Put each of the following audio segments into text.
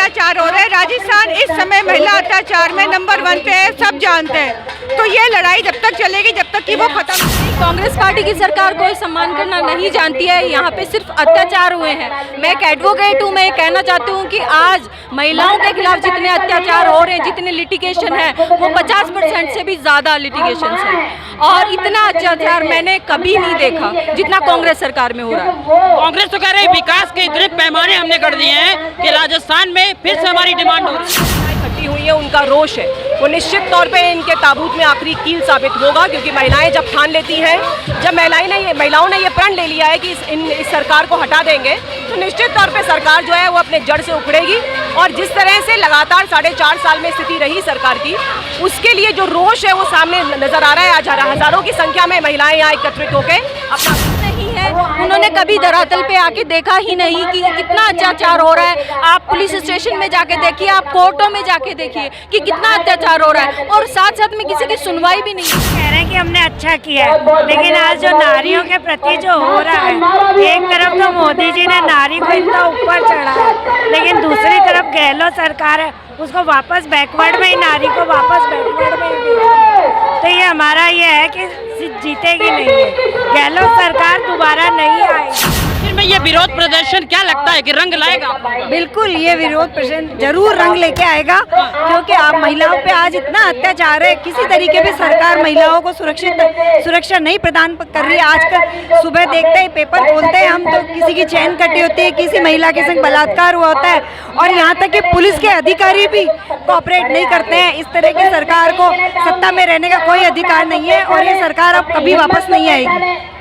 अत्याचार हो रहे हैं। राजस्थान इस समय महिला अत्याचार में नंबर 1 पे है, सब जानते हैं। तो ये लड़ाई जब तक चलेगी जब तक कि वो खत्म। कांग्रेस पार्टी की सरकार कोई सम्मान करना नहीं जानती है। यहाँ पे सिर्फ अत्याचार हुए हैं। मैं एक एडवोकेट हूँ, मैं कहना चाहती हूँ कि आज महिलाओं के खिलाफ जितने अत्याचार हो रहे हैं, जितने लिटिगेशन है, वो 50% से भी ज़्यादा लिटिगेशन है। और इतना अत्याचार मैंने कभी नहीं देखा जितना कांग्रेस सरकार में हो रहा है। कांग्रेस तो कह रही है विकास के इतने पैमाने हमने कर दिए हैं कि राजस्थान में फिर से हमारी डिमांड हो रही है। इकट्ठी हुई है, उनका रोष है, वो निश्चित तौर पे इनके ताबूत में आखिरी कील साबित होगा। क्योंकि महिलाएं जब ठान लेती हैं, जब महिलाओं ने ये प्रण ले लिया है कि इस सरकार को हटा देंगे, तो निश्चित तौर पे सरकार जो है वो अपने जड़ से उखड़ेगी। और जिस तरह से लगातार 4.5 साल में स्थिति रही सरकार की, उसके लिए जो रोष है वो सामने नजर आ रहा है। आज हजारों की संख्या में महिलाएं यहाँ एकत्रित होकर अपना नहीं है, उन्होंने कभी धरातल पे आके देखा ही नहीं कि कितना अत्याचार हो रहा है। आप पुलिस स्टेशन में जाके देखिए, आप कोर्टों में जाके देखिए कि कितना अत्याचार हो रहा है, और साथ साथ में किसी की सुनवाई भी नहीं। कह रहे हैं कि हमने अच्छा किया है, लेकिन आज जो नारियों के प्रति जो हो रहा है, एक तरफ तो मोदी जी ने नारी को इतना ऊपर चढ़ा है, लेकिन दूसरी तरफ गहलोत सरकार है उसको वापस बैकवर्ड में ही, नारी को वापस बैकवर्ड में ही। तो ये हमारा ये है कि जीतेगी नहीं है, गहलोत सरकार दोबारा नहीं आएगी। में ये विरोध प्रदर्शन क्या लगता है कि रंग लाएगा? बिल्कुल, ये विरोध प्रदर्शन जरूर रंग लेके आएगा, क्योंकि आप महिलाओं पे आज इतना अत्याचार है। किसी तरीके भी सरकार महिलाओं को सुरक्षा नहीं प्रदान कर रही है। आजकल सुबह देखते ही पेपर खोलते हैं हम, तो किसी की चैन कटी होती है, किसी महिला के संग बलात्कार हुआ होता है, और यहाँ तक कि पुलिस के अधिकारी भी कोऑपरेट नहीं करते हैं। इस तरह की सरकार को सत्ता में रहने का कोई अधिकार नहीं है, और ये सरकार अब कभी वापस नहीं आएगी।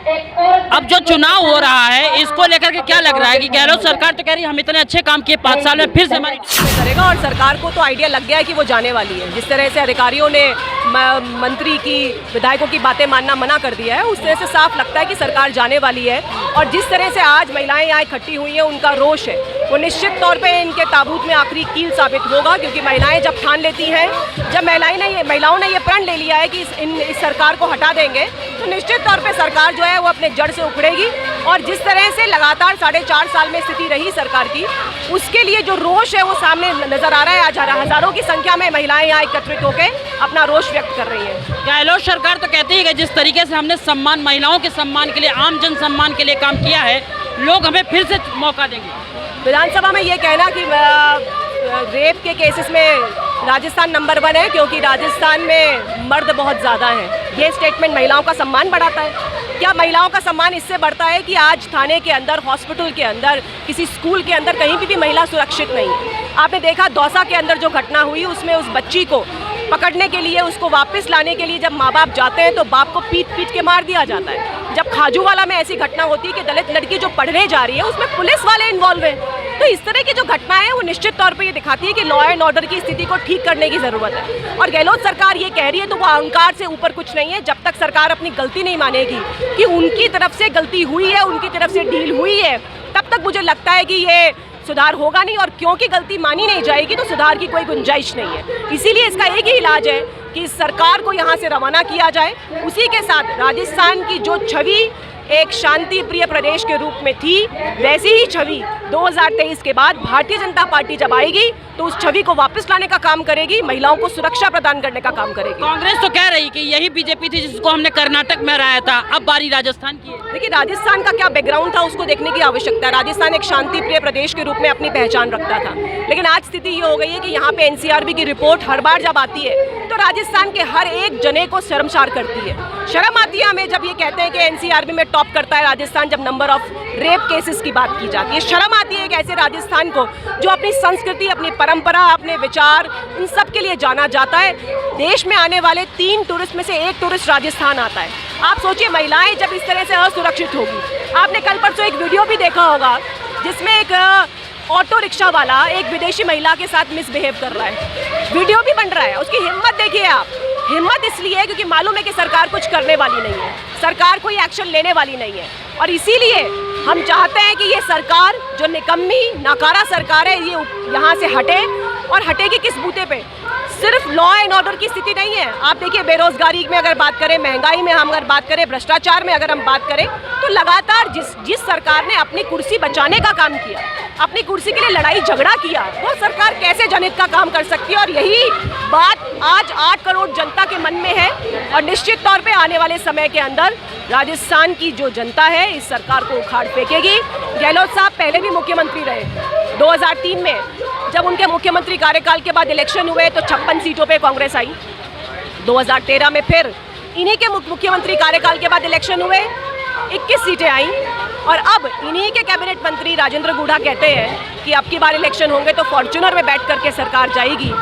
अब जो चुनाव हो रहा है, इसको लेकर के क्या लग रहा है कि गहलोत सरकार तो कह रही है हम इतने अच्छे काम किए 5 साल में, फिर से हमारी करेगा। और सरकार को तो आइडिया लग गया है कि वो जाने वाली है। जिस तरह से अधिकारियों ने मंत्री की, विधायकों की बातें मानना मना कर दिया है, उस तरह से साफ लगता है कि सरकार जाने वाली है। और जिस तरह से आज महिलाएं यहाँ इकट्ठी हुई हैं, उनका रोष है, वो निश्चित तौर पे इनके ताबूत में आखिरी कील साबित होगा। क्योंकि महिलाएं जब ठान लेती हैं, जब महिलाओं ने ये प्रण ले लिया है कि इस सरकार को हटा देंगे, तो निश्चित तौर पे सरकार जो है वो अपने जड़ से उखड़ेगी। और जिस तरह से लगातार 4.5 साल में स्थिति रही सरकार की, उसके लिए जो रोष है वो सामने नजर आ रहा है। आज हजारों की संख्या में महिलाएं यहाँ एकत्रित होकर अपना रोष व्यक्त कर रही हैं। गहलोत सरकार तो कहती है कि जिस तरीके से हमने सम्मान, महिलाओं के सम्मान के लिए, आम जन सम्मान के लिए काम किया है, लोग हमें फिर से मौका देंगे। विधानसभा में ये कहना कि रेप के केसेस में राजस्थान नंबर 1 है, क्योंकि राजस्थान में मर्द बहुत ज़्यादा हैं, ये स्टेटमेंट महिलाओं का सम्मान बढ़ाता है। क्या महिलाओं का सम्मान इससे बढ़ता है कि आज थाने के अंदर, हॉस्पिटल के अंदर, किसी स्कूल के अंदर कहीं भी महिला सुरक्षित नहीं है? आपने देखा दौसा के अंदर जो घटना हुई, उसमें उस बच्ची को पकड़ने के लिए, उसको वापस लाने के लिए जब माँ बाप जाते हैं तो बाप को पीट के मार दिया जाता है। जब खाजूवाला में ऐसी घटना होती है कि दलित लड़की जो पढ़ने जा रही है, उसमें पुलिस वाले इन्वॉल्व हैं। तो इस तरह की जो घटनाएं हैं वो निश्चित तौर पे ये दिखाती है कि लॉ एंड ऑर्डर की स्थिति को ठीक करने की ज़रूरत है। और गहलोत सरकार ये कह रही है तो वो अहंकार से ऊपर कुछ नहीं है। जब तक सरकार अपनी गलती नहीं मानेगी कि उनकी तरफ से गलती हुई है, उनकी तरफ से डील हुई है, तब तक मुझे लगता है कि ये सुधार होगा नहीं। और क्योंकि गलती मानी नहीं जाएगी तो सुधार की कोई गुंजाइश नहीं है। इसीलिए इसका एक ही इलाज है कि सरकार को यहाँ से रवाना किया जाए। उसी के साथ राजस्थान की जो छवि एक शांति प्रिय प्रदेश के रूप में थी, वैसी ही छवि 2023 के बाद भारतीय जनता पार्टी जब आएगी तो उस छवि को वापस लाने का काम करेगी, महिलाओं को सुरक्षा प्रदान करने का काम करेगी। कांग्रेस तो कह रही कि यही बीजेपी थी जिसको हमने कर्नाटक में हराया था, अब बारी राजस्थान की है। देखिए, राजस्थान का क्या बैकग्राउंड था उसको देखने की आवश्यकता है। राजस्थान एक शांति प्रिय प्रदेश के रूप में अपनी पहचान रखता था, लेकिन आज स्थिति ये हो गई है कि यहाँ पे NCRB की रिपोर्ट हर बार जब आती है तो राजस्थान के हर एक जने को शर्मसार करती है। शर्म आती है हमें जब ये कहते हैं कि NCRB में टॉप करता है राजस्थान, जब नंबर ऑफ रेप केसेस की बात की जाती है। शर्म आती है कि ऐसे राजस्थान को, जो अपनी संस्कृति, अपनी परंपरा, अपने विचार, इन सब के लिए जाना जाता है। देश में आने वाले 3 टूरिस्ट में से 1 टूरिस्ट राजस्थान आता है। आप सोचिए, महिलाएं जब इस तरह से असुरक्षित होगी। आपने कल परसों एक वीडियो भी देखा होगा जिसमें एक ऑटो रिक्शा वाला एक विदेशी महिला के साथ मिसबिहेव कर रहा है, वीडियो भी बन रहा है। उसकी हिम्मत देखिए आप। हिम्मत इसलिए है क्योंकि मालूम है कि सरकार कुछ करने वाली नहीं है, सरकार कोई एक्शन लेने वाली नहीं है। और इसीलिए हम चाहते हैं कि ये सरकार, जो निकम्मी नाकारा सरकार है, ये यहाँ से हटे और हटेगी किस बूते पे? सिर्फ लॉ एंड ऑर्डर की स्थिति नहीं है। आप देखिए, बेरोजगारी में अगर बात करें, महंगाई में हम अगर बात करें, भ्रष्टाचार में अगर हम बात करें, तो लगातार जिस सरकार ने अपनी कुर्सी बचाने का काम किया, अपनी कुर्सी के लिए लड़ाई झगड़ा किया, वो सरकार कैसे जनहित का काम कर सकती है? और यही बात आज 8 करोड़ जनता के मन में है और निश्चित तौर पे आने वाले समय के अंदर राजस्थान की जो जनता है इस सरकार को उखाड़ फेंकेगी। गहलोत साहब पहले भी मुख्यमंत्री रहे। 2003 में जब उनके मुख्यमंत्री कार्यकाल के बाद इलेक्शन हुए तो 56 सीटों पे कांग्रेस आई। 2013 में फिर इन्हीं के मुख्यमंत्री कार्यकाल के बाद इलेक्शन हुए, 21 सीटें आई। और अब इन्हीं के कैबिनेट मंत्री राजेंद्र गुढ़ा कहते हैं कि अब की बार इलेक्शन होंगे तो फॉर्च्यूनर में बैठ करके सरकार जाएगी।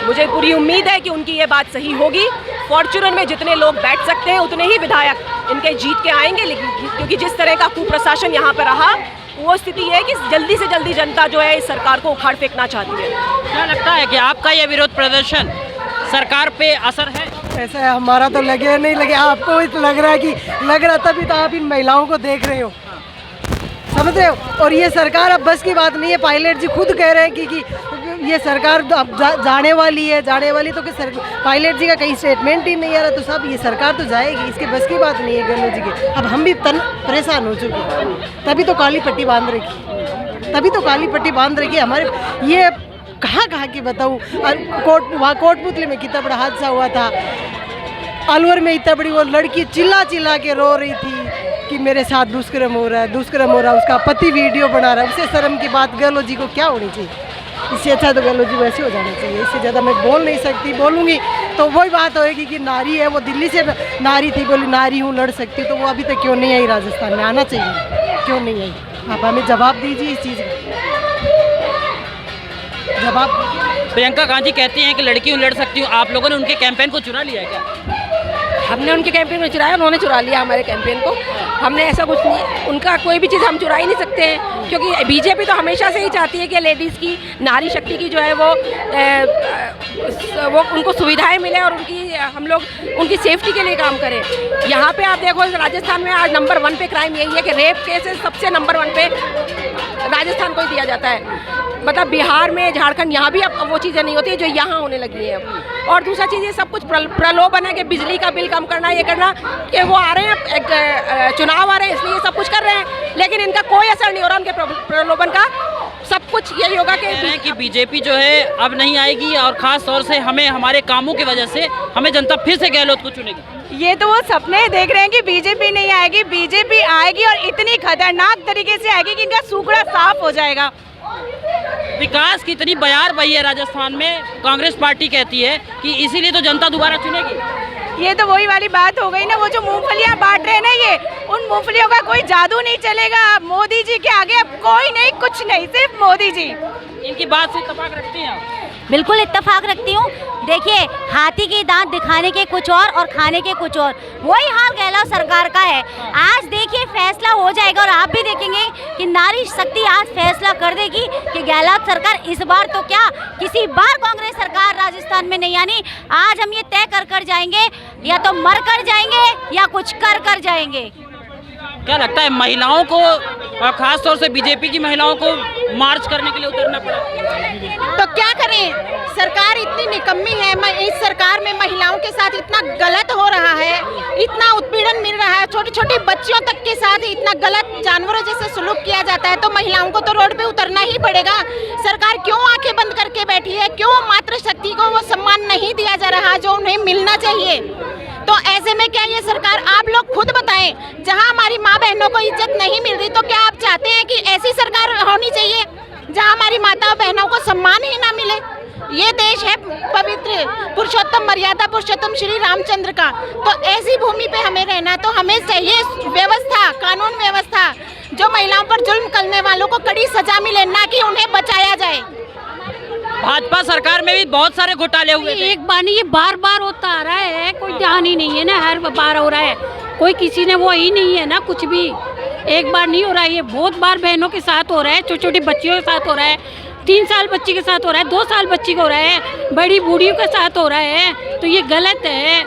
मुझे पूरी उम्मीद है कि उनकी ये बात सही होगी। फॉर्च्यूनर में जितने लोग बैठ सकते हैं उतने ही विधायक इनके जीत के आएंगे, लेकिन क्योंकि जिस तरह का कुप्रशासन यहाँ पर रहा, वो स्थिति है कि जल्दी से जल्दी जनता जो है इस सरकार को उखाड़ फेंकना चाहती है। क्या लगता है कि आपका ये विरोध प्रदर्शन सरकार पे असर है? ऐसा है, हमारा तो लगे नहीं लगे, आपको भी तो लग रहा है कि लग रहा, तभी तो आप इन महिलाओं को देख रहे हो, समझ रहे हो। और ये सरकार अब बस की बात नहीं है। पायलट जी खुद कह रहे हैं कि ये सरकार अब जाने वाली है, जाने वाली, तो पायलट जी का कहीं स्टेटमेंट ही नहीं आ रहा, तो सब ये सरकार तो जाएगी, इसके बस की बात नहीं है गहलोत जी की। अब हम भी परेशान हो चुके हैं, तभी तो काली पट्टी बांध रखी, हमारे ये कहाँ की बताऊँ। वहाँ कोटपुतली में कितना बड़ा हादसा हुआ था, अलवर में इतना बड़ी वो लड़की चिल्ला के रो रही थी कि मेरे साथ दुष्कर्म हो रहा है, उसका पति वीडियो बना रहा है। उससे शर्म की बात गहलोत जी को क्या होनी चाहिए? इससे अच्छा तो गहलोत जी वैसे हो जाना चाहिए। इससे ज़्यादा मैं बोल नहीं सकती, बोलूँगी तो वही बात होएगी कि नारी है, वो दिल्ली से नारी थी, बोली नारी हूँ, लड़ सकती हूँ, तो वो अभी तक क्यों नहीं आई राजस्थान में? आना चाहिए, क्यों नहीं आई? आप हमें जवाब दीजिए इस चीज़ का, जवाब। प्रियंका गांधी कहती हैं कि लड़की हूँ, लड़ सकती हूँ। आप लोगों ने उनके कैंपेन को चुरा लिया है क्या? हमने उनके कैंपेन को चुराया, उन्होंने चुरा लिया हमारे कैंपेन को। हमने ऐसा कुछ नहीं, उनका कोई भी चीज़ हम चुरा ही नहीं सकते हैं, क्योंकि बीजेपी तो हमेशा से ही चाहती है कि लेडीज़ की, नारी शक्ति की जो है वो उनको सुविधाएं मिले और हम लोग उनकी सेफ्टी के लिए काम करें। यहाँ पे आप देखो, राजस्थान में आज नंबर 1 पे क्राइम यही है कि रेप केसेस सबसे नंबर 1 पे राजस्थान को ही दिया जाता है। मतलब बिहार में, झारखंड, यहाँ भी अब वो चीज़ें नहीं होती है जो यहाँ होने लगी है अब। और दूसरा चीज़ ये सब कुछ प्रलोभन है कि बिजली का बिल कम करना, ये करना, कि वो आ रहे हैं, चुनाव आ रहे हैं, इसलिए ये सब कुछ कर रहे हैं, लेकिन इनका कोई असर नहीं हो रहा उनके प्रलोभन का। सब कुछ यही होगा कि बीजेपी जो है अब नहीं आएगी, और ख़ास तौर से हमें हमारे कामों की वजह से हमें जनता फिर से गहलोत को चुनेगी। ये तो वो सपने देख रहे हैं कि बीजेपी नहीं आएगी। बीजेपी आएगी और इतनी खतरनाक तरीके से आएगी कि इनका सूखड़ा साफ हो जाएगा। विकास की इतनी बयार बही है राजस्थान में, कांग्रेस पार्टी कहती है कि इसीलिए तो जनता दोबारा चुनेगी। ये तो वही वाली बात हो गई ना, वो जो मूंगफलियां बांट रहे हैं ना, ये उन मूंगफलियों का कोई जादू नहीं चलेगा। मोदी जी के आगे अब कोई नहीं, कुछ नहीं, सिर्फ मोदी जी। इनकी बात से इत्तेफाक रखती हैं आप? बिल्कुल इत्तेफाक रखती हूँ। देखिए, हाथी के दांत दिखाने के कुछ और खाने के कुछ और, वही हाल गहलोत सरकार का है। आज देखिए फैसला हो जाएगा और आप भी देखेंगे कि नारी शक्ति आज फैसला कर देगी कि गहलोत सरकार इस बार तो क्या, किसी बार कांग्रेस सरकार राजस्थान में नहीं आनी। आज हम ये तय कर जाएंगे, या तो मर कर जाएंगे या कुछ कर जाएंगे। क्या लगता है महिलाओं को, और खास तौर से बीजेपी की महिलाओं को मार्च करने के लिए उतरना पड़ा? तो क्या करें, सरकार इतनी निकम्मी है। इस सरकार में महिलाओं के साथ इतना गलत हो रहा है, इतना उत्पीड़न मिल रहा है, छोटी छोटी बच्चियों तक के साथ इतना गलत जानवरों जैसे सलूक किया जाता है, तो महिलाओं को तो रोड पे उतरना ही पड़ेगा। सरकार क्यों आंखें बंद करके बैठी है? क्यों मातृशक्ति को वो सम्मान नहीं दिया जा रहा जो उन्हें मिलना चाहिए? तो ऐसे में क्या ये सरकार, आप लोग खुद बताएं, जहां हमारी माँ बहनों को इज्जत नहीं मिल रही, तो क्या आप चाहते हैं कि ऐसी सरकार होनी चाहिए जहां हमारी माता बहनों को सम्मान ही ना मिले? ये देश है पवित्र पुरुषोत्तम, मर्यादा पुरुषोत्तम श्री रामचंद्र का, तो ऐसी भूमि पे हमें रहना। तो हमें चाहिए व्यवस्था, कानून व्यवस्था, जो महिलाओं पर जुल्म करने वालों को कड़ी सजा मिले, ना कि उन्हें बचाया जाए। भाजपा सरकार में भी बहुत सारे घोटाले हुए थे। एक बार नहीं, ये बार बार होता आ रहा है, कोई ध्यान ही नहीं है ना, हर बार हो रहा है, कोई किसी ने वो ही नहीं है ना, कुछ भी एक बार नहीं हो रहा है, ये बहुत बार बहनों के साथ हो रहा है, छोटी छोटी बच्चियों के साथ हो रहा है, 3 साल बच्ची के साथ हो रहा है, 2 साल बच्ची को हो रहा है, बड़ी बूढ़ियों के साथ हो रहा है, तो ये गलत है।